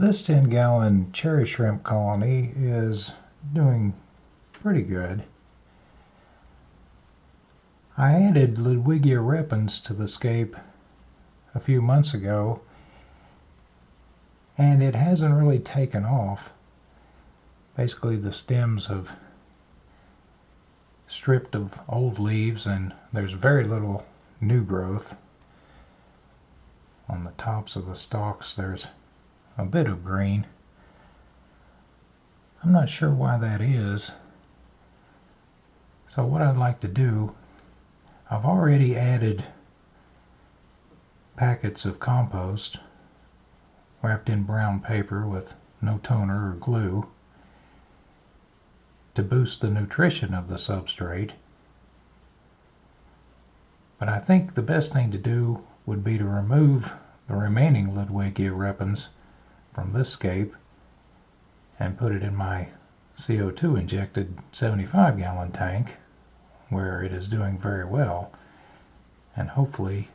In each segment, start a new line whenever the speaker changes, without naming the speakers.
This 10-gallon cherry shrimp colony is doing pretty good. I added Ludwigia repens to the scape a few months ago, and it hasn't really taken off. Basically, the stems have stripped of old leaves and there's very little new growth. On the tops of the stalks there's a bit of green. I'm not sure why that is. So what I'd like to do, I've already added packets of compost wrapped in brown paper with no toner or glue to boost the nutrition of the substrate. But I think the best thing to do would be to remove the remaining Ludwigia repens from this scape and put it in my CO2 injected 75-gallon tank where it is doing very well, and hopefully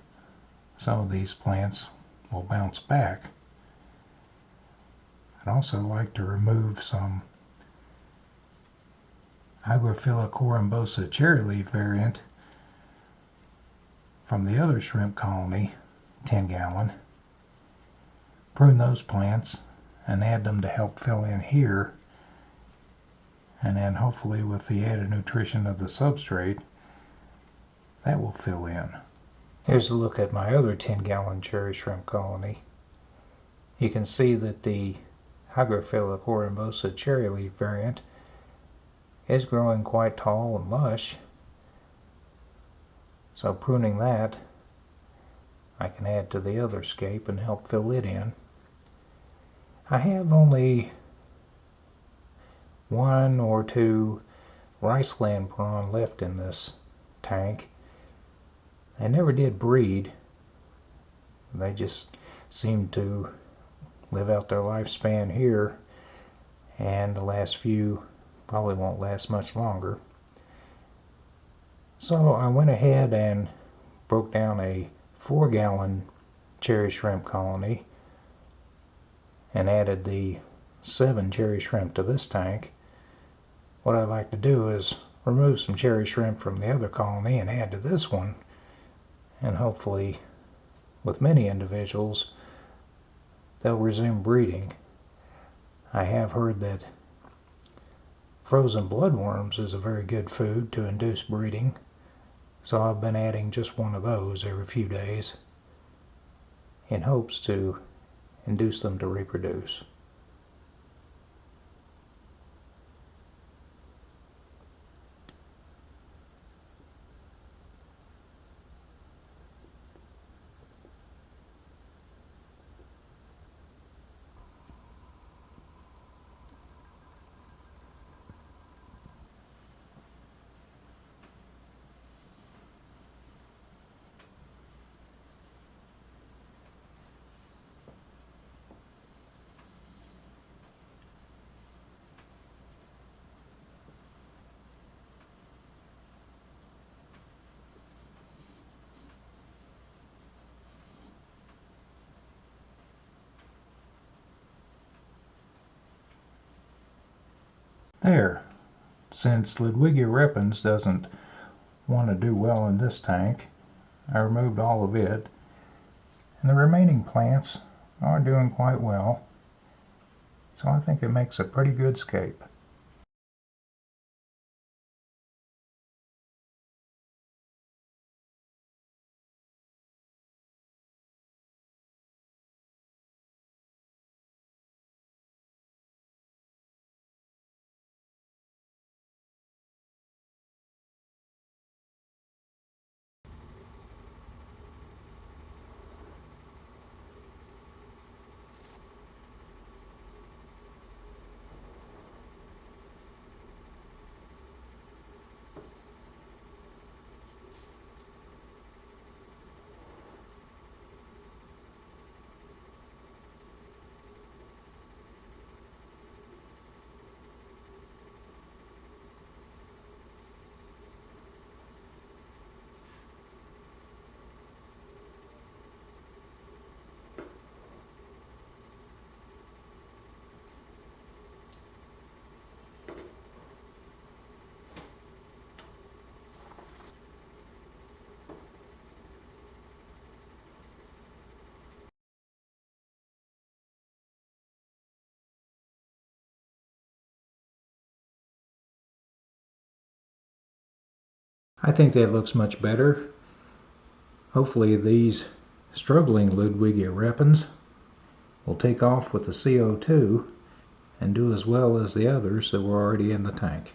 some of these plants will bounce back. I'd also like to remove some Hygrophila corymbosa cherry leaf variant from the other shrimp colony, 10-gallon, prune those plants and add them to help fill in here, and then hopefully with the added nutrition of the substrate that will fill in. Here's a look at my other 10-gallon cherry shrimp colony. You can see that the Hygrophila corymbosa cherry leaf variant is growing quite tall and lush, so pruning that I can add to the other scape and help fill it in. I have only 1 or 2 riceland prawn left in this tank. They never did breed. They just seem to live out their lifespan here, and the last few probably won't last much longer. So I went ahead and broke down a 4-gallon cherry shrimp colony and added the 7 cherry shrimp to this tank. What I'd like to do is remove some cherry shrimp from the other colony and add to this one, and hopefully with many individuals they'll resume breeding. I have heard that frozen bloodworms is a very good food to induce breeding, so I've been adding just one of those every few days in hopes to induce them to reproduce. There. Since Ludwigia repens doesn't want to do well in this tank, I removed all of it, and the remaining plants are doing quite well, so I think it makes a pretty good scape. I think that looks much better. Hopefully these struggling Ludwigia repens will take off with the CO2 and do as well as the others that were already in the tank.